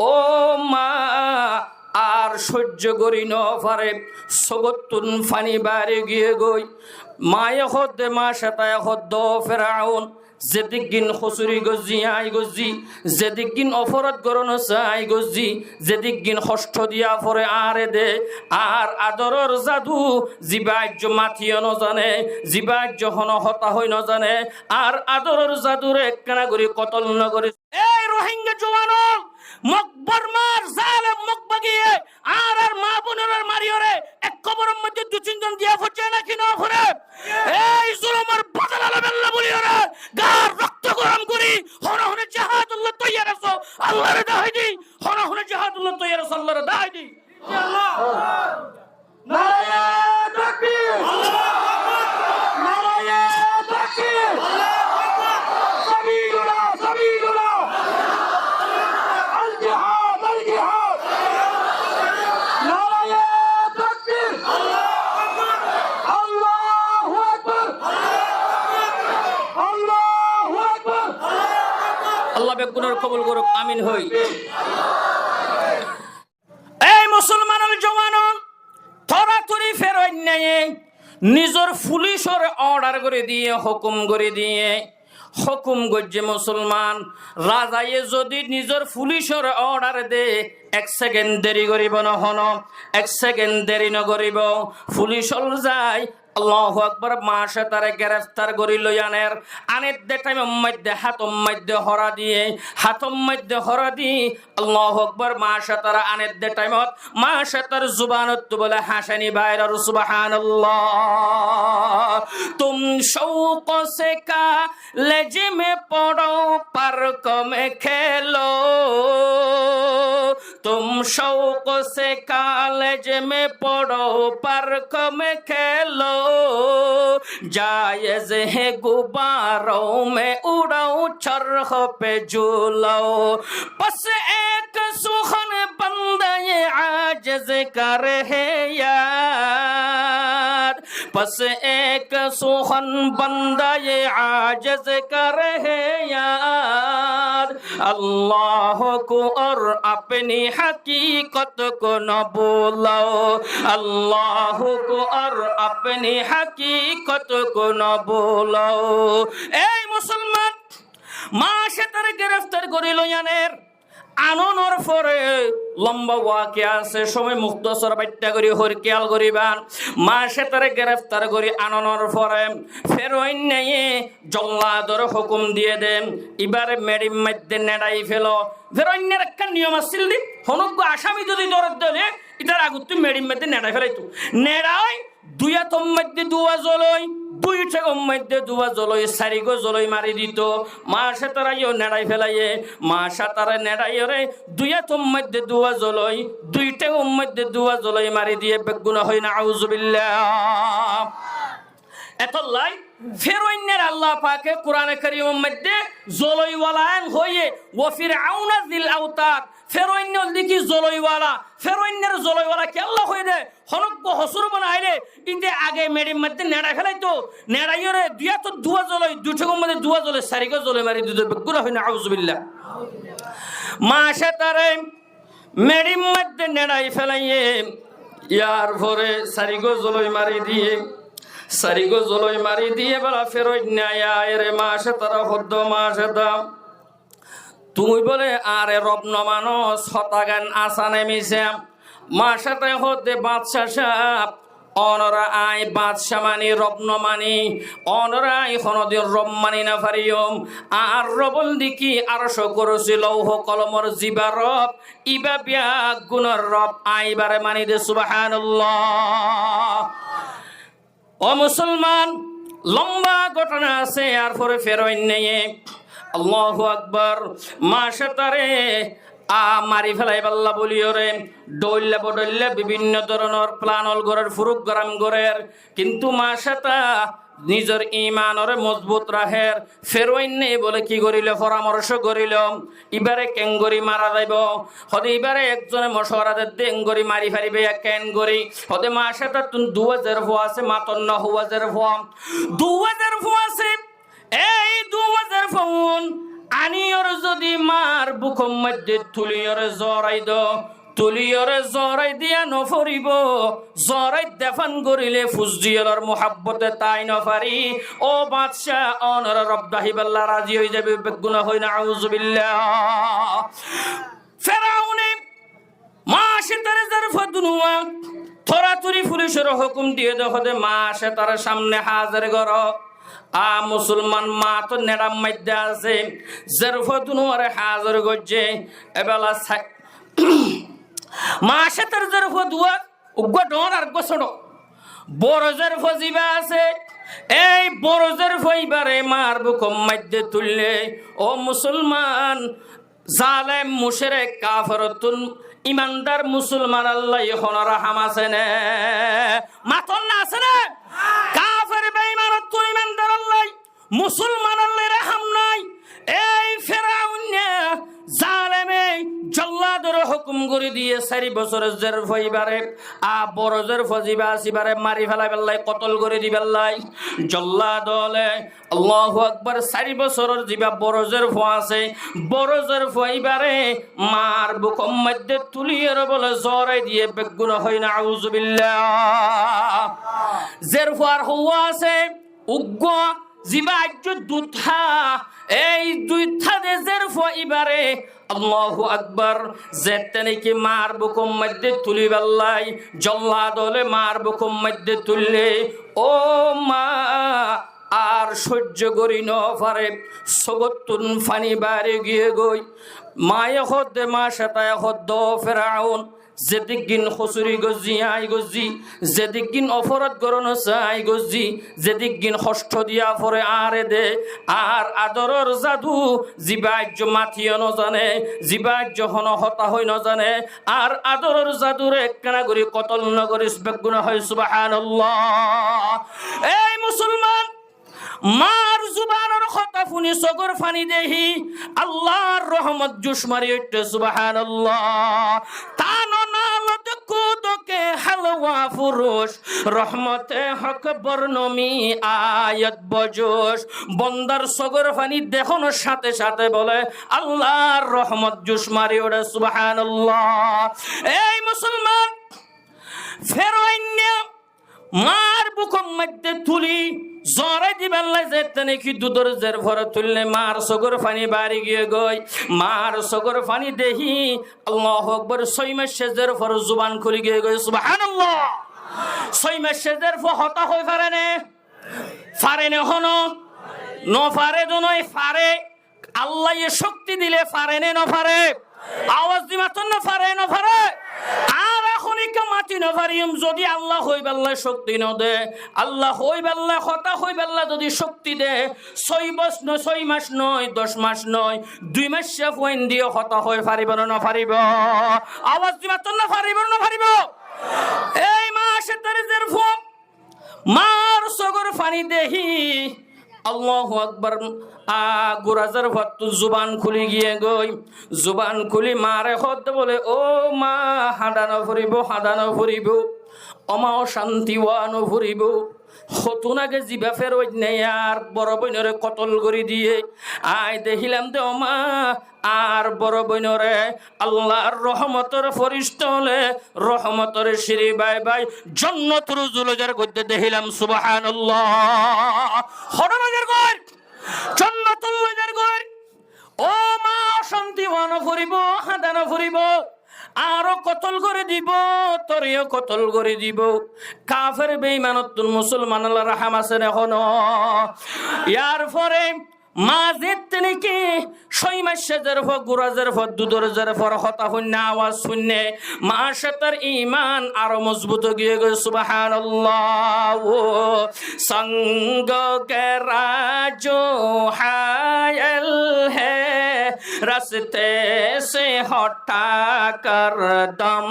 ও মা আর সহ্য করি ন পারে সগতুন ফানি বাড়ি গিয়ে গই মায়ে হদ্দে মা সাতায় হদ্দ ফেরাউন যেদিকিন খসুরি গজি আই গজি যেদিকিন অপরাধ করণ চাই গজি যেদিকিন হষ্ট দিয়া পরে আরে দে আর আদরর জাদু জীবাজ্য মাথিও নজানে জীবাজ্য হন হতা হই নজানে আর আদরর জাদুরে একখানা করি কতল নগরী এই রোহিঙ্গা জওয়ানল মকবর মার জালেম মকবাগিয়ে আর মা বোনের মারিওরে এক কবরের মধ্যে দু তিনজন দিয়া ফুটে নাকি না ফুরে এই জুলুমের বদলা লবেল্লা বলিওরে গার রক্ত গরম করি হনহনে জিহাদুল্লাহ তৈয়ার আছো আল্লাহর দাই দি হনহনে জিহাদুল্লাহ তৈয়ার আছো আল্লাহর দাই দি আল্লাহ নারায়ে তাকবীর আল্লাহু আকবার নারায়ে তাকবীর আল্লাহু আকবার সাবিলুল্লাহ সাবিলুল্লাহ কবুল করুক আমিন হই এই মুসলমানের জওয়ান তরাতরি ফেরত নেয় নিজের পুলিশের অর্ডার করে দিয়ে হুকুম করে দিয়ে হুকুম গজ্জে মুসলমান রাজায়ে যদি নিজের পুলিশের অর্ডার দে এক সেকেন্ড দেরি করিব নহন এক সেকেন্ড দেরি নকরিব পুলিশল যায় আল্লাহু আকবার মাসে তারে গ্রেফতার করি লই আনের দে টাইম মধ্যে হাতম মধ্যে হরা দিয়ে হাতম মধ্যে হরা দি আল্লাহু আকবার মাসে তারা আনের দে টাইমত মাসে তার জুবানত বলে হাসানি বাইর সুবহানাল্লাহ তুম শৌক সে কলেজ মে পড়ো পার্ক মে খেলো तुम शौक से कॉलेज में पढ़ो पार्क में खेलो जायज है गुब्बारों में उड़ो चरख पे झूलो बस एक सुखन बंदा ये आजिज कर है यार बस एक सुखन बंदा ये आजिज कर है यार अल्लाह को और अपनी हकीकत को न बोलो अल्लाह को और अपनी हकीकत को न बोलो ए मुसलमान माशे तर गिरफ्तार करिल यानेर আননৰ পরে লম্বা ওয়াকিয়া আছে সময় মুক্তসর বাট্টা করি হরকিয়াল করিবান মাসে তারে গ্রেফতার করি আননৰ পরে ফেরোইন নেয়ে জল্লাদর হুকুম দিয়ে দেন এবারে মেডিম মধ্যে নেড়াই ফেলো ফেরোইনের একটা নিয়ম আছিল দি হনজ্ঞ আসামি যদি দরদ দেলে এটার আগুত মেডিম মধ্যে নেড়াই ফেলাইতো নেড়াই দুইয়া তোম মধ্যে দুয়া জলই দুইটা মধ্যে দুয়া জলই সারিগো জলই মারি দিত মাসে তারাইও নেড়াই ফেলাইয়ে মাসা তারা নেড়াই রে দুইয়া তোম মধ্যে দুয়া জলই দুইটা মধ্যে দুয়া জলই মারি দিয়ে বেগুনা হয় না আউযুবিল্লাহ এতলাই ফেরোইনের আল্লাহ পাকে কোরআনে কারীমের মধ্যে জলইওয়ালান হয়ে ওয়া ফিরআউনা যিল আওতাদ ফেরোইনের দিকে জলইওয়ালা ফেরোইনের জলইওয়ালা কে আল্লাহ হয়ে দে হনজ্ঞ হসুর বানাইলে ইনতে আগে মেডির মধ্যে নেড়া ফেলাইতো নেড়াইরে দুইয়া তো দুয়া জলই দুইটা মধ্যে দুয়া জলে সারিগো জলে মারি দিতে বেগুনা হয় না আউযুবিল্লাহ মাশা তারে মেডির মধ্যে নেড়াই ফেলাইয়ে ইয়ার পরে সারিগো জলই মারি দিয়ে সারিগো জলই মারি দিয়ে বলা ফেরত নেয় রে মাসে তারা হদ্দ মাসে দাম তুমি বলে আরে রব নমানস হতাগান আসানে মিশে মাসে তাই হদ্দে বাদশাহ সাহেব অনরা আই বাদশাহ মানি রব নমানি অনরা আই হনদের রব মানি না ফারিয়ম আর রবল দিকি আরশ করছিল লৌহ কলমর জিবা রব ইবা বিয়া গুণর রব আইবারে মানি দে সুবহানাল্লাহ ও মুসলমান লম্বা ঘটনা আছে আর পরে ফেরোইন নেয়ে আল্লাহু আকবার মাসে তারে মারি ফেলাই পাল্লা বলিও রে ডইল্লা বডইল্লা বিভিন্ন ধরনের প্লানল গড়ের ফুরুক গরম গড়ের কিন্তু মাসেটা নিজের ইমানরে মজবুত রাহের ফেরোইন নেই বলে কি করিল পরামর্শ করিল এবারে কেঙ্গরি মারা যাইব হতে এবারে একজনে মশওয়ারাতে দেঙ্গরি মারি ফারিবে কেন গরি হতে মাসেটা 2000 ভো আছে মাত্র 9000 ভো 2000 ভো আছে এই 2000 ফোন আনিয়র যদি মার বুকম মধ্যে তুলিয়র জরাই দ তুলিয়রে জরাই দিয়া নফরিব জরাই দেফান করিলে ফুজদিয়র মোহাব্বতে তাই নফারি ও বাদশা অনর রব্দাহিবাল্লাহ রাজি হয়ে যাবে বেগুনা হই না আউযুবিল্লাহ ফেরাউনে মাসে তারে জারফা দুনুয়া থরাতুরি পুলিশের হুকুম দিয়ে দেখে মাসে তার সামনে হাজির কর মুসলমান মা তো নেড়াম মধ্যে আছে জারফা দুনুয়ারে হাজির করছে এবেলা মাসে তার জারফা দুয়া উগ্র ডর আর গোসড় বড় জারফা জিবা আছে এই বড় জারফা এবারে মার বুকম মধ্যে তুললে ও মুসলমান জালেম মুশরিক কাফিরতুন ইমানদার মুসলমান আল্লাহ এখন রাহাম আছে না মাতন না আছে না কাফির বেঈমানতুন ইমানদার আল্লাহ মুসলমান আল্লাহ রাহাম নাই এই ফেরাউন জালেমে জল্লাদর হুকুম করে দিয়ে 4 বছরের জের ফইবারে বড় জের ফজিবা আসিবারে মারি ফেলাই বেল্লাই কতল করে দিবেল্লাই জল্লাদ হলে আল্লাহু আকবার 4 বছরের জিবা বড় জের ফ আছে বড় জের ফইবারে মার বুকম মধ্যে তুলিয়ের বলে জরাই দিয়ে বেগুন হয় না আউযুবিল্লাহ জের ফার হওয়া আছে উগ্র জিবা আজ্জু দুথা এই দুইটা দেশের ফইবারে আল্লাহু আকবার যেতে কি মার বুকুম মধ্যে তুলি বেল্লাই জল্লাদ হলে মার বুকুম মধ্যে তুললে ও মা আর সহ্য করি ন পারে সগতুন ফানি বাড়ি গিয়ে গই মায়ে হদ্দে মা সেটায় হদ্দ ফেরাউন যেদিকিন খসুরি গজি আই গজি যেদিকিন অপরাধ করণ চাই গজি যেদিকিন কষ্ট দিয়া পরে আরে দে আর আদরর জাদু জিবাজ্য মাথিও নজানে জিবাজ্য হন হতা হই নজানে আর আদরর জাদুরে একখানা করি কতল নগরিস বেগুনা হয় সুবহানাল্লাহ এই মুসলমান মার জুবানের কথা শুনি চকুর ফানি দেহি আল্লাহর রহমত জুস মারি উঠতে সুবহানাল্লাহ তানো নালত কুদকে হালওয়া ফুরুষ রহমতে হক বর্ণমি আয়াত বজোশ বন্দার চকুর ফানি দেখানোর সাথে সাথে বলে আল্লাহর রহমত জুস মারি ওঠে সুবহানাল্লাহ এই মুসলমান ফেরাউন মার বুকুম মধ্যে তুলি জরাই দিবেল্লাই যেতে নাকি দুধর জের ভরে তুললে মার চকুর ফানি বাড়ি গিয়ে গই মার চকুর ফানি দেহি আল্লাহু আকবার 6 মাস জের ভর জুবান খুলি গিয়ে গই সুবহানাল্লাহ 6 মাস জের ভর হতা হই পারে না হনো ন পারে দনই পারে আল্লাহ এ শক্তি দিলে পারে না পারে আওয়াজ দিমাতন না পারে না পারে আর এখনই মাটি না পারিম যদি আল্লাহ হই বেল্লা শক্তি ন দে আল্লাহ হই বেল্লা কথা হই বেল্লা যদি শক্তি দে 6 মাস নয় 10 মাস নয় 2 মাস ফোন দিয়ে হতা হই পারিব না পারিব আওয়াজ দিমাতন না পারিব না পারিব এই মাসে তারিজের ফোন মার সগর ফানি দেহি আল্লাহু আকবার গুরাজার ভক্ত জুবান খুলি গিয়ে গই জুবান খুলি মারে হদ বলে ও মা হাঁদানো ফুরিব অমাও শান্তি ওয়ানো ফুরিব হতুনাকে জিবা ফেরত নেই আর বড় বইনরে কতল করে দিয়ে আয় দেখিলাম দে মা আর বড় বইনরে আল্লাহর রহমতর ফরিস্তা হলে রহমতর সিঁড়ি বাই বাই জান্নাতুল জুলজার গদ্দে দেখিলাম সুবহানাল্লাহ হরমাজের গর জান্নাতুল জুলজার গর ও মা শান্তি ওয়ানো ফুরিব হাঁদানো ফুরিব আরো কতল করে দিব তরিও কতল করে দিব কাফের বেঈমানতুল মুসলমান আল্লাহর রহম আছে এখনো ইয়ার পরে মাঝের নাকি 6 মাস জের ফ গুরাজের ফ দুধর জের ফর হতা হইন আওয়াজ শুনে মাসে তার ঈমান আরো মজবুত গিয়ে গো সুবহানাল্লাহ ও संग के राजो हायल है रास्ते से हटा कर दम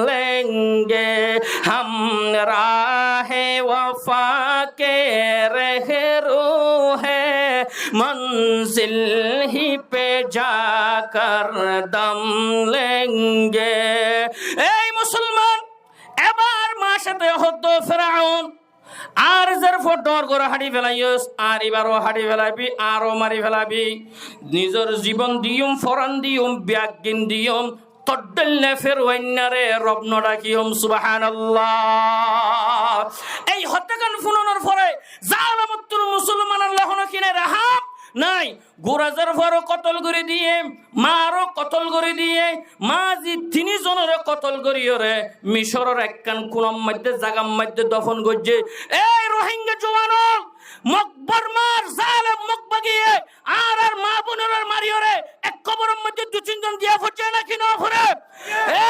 लेंगे हम राहे वफा के रहरो है मंजिल ही पे जाकर दम लेंगे এই মুসলমান এবার মার সাথে হতো ফেরাউন আর যার ফটোর করে হাঁটি ফেলাইস আর এবারও হাঁটি ফেলাবি আরও মারি ফেলাবি নিজের জীবন দিয়ম ফরান দিয়ম ব্যাগিন দিয়ম তড্ডলে ফেরওয়াইনারে রব নডাকিয়ম সুবহানাল্লাহ। এই হত্যাকাণ্ড ফুনানোর পরে জালামতুল মুসলমান আল্লাহ কিনে রাহাম নাই গোরাজার ভরও কতল করে দিয়ে মারও কতল করে দিয়ে মা জি তিনি জনের কতল করিয়রে মিশরের একখান কোনম মধ্যে জাগাম মধ্যে দফন করছে। এই রোহিঙ্গা জওয়ানল মকবর মার জালেম মকবাগিয়ে আর মা বোনের মারিয়রে এক কবরের মধ্যে দু তিনজন দিয়া ফুটছে নাকি না ফুরে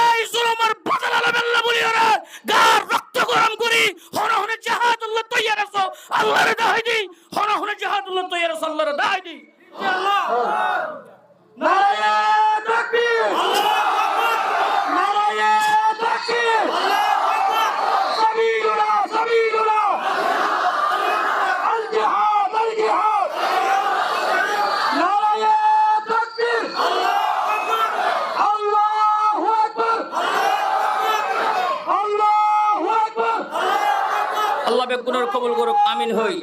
এই জুলুমের বদলা আল্লাহ বলিয়রে গার রক্ত গরম করি হন হন জিহাদুল্লাহ তৈয়ার আছো আল্লাহর দাহাই দি হন হন জিহাদুল্লাহ তৈয়ার আছো আল্লাহর দাহাই দি আল্লাহ নারায়ে তাকবীর আল্লাহু আকবার নারায়ে তাকবীর আল্লাহু আকবার সাবিলুল্লাহ সাবিলুল্লাহ আল জিহাদ নারায়ে তাকবীর আল্লাহু আকবার আল্লাহু আকবার আল্লাহ বেগুনের কবুল করুক আমিন হই।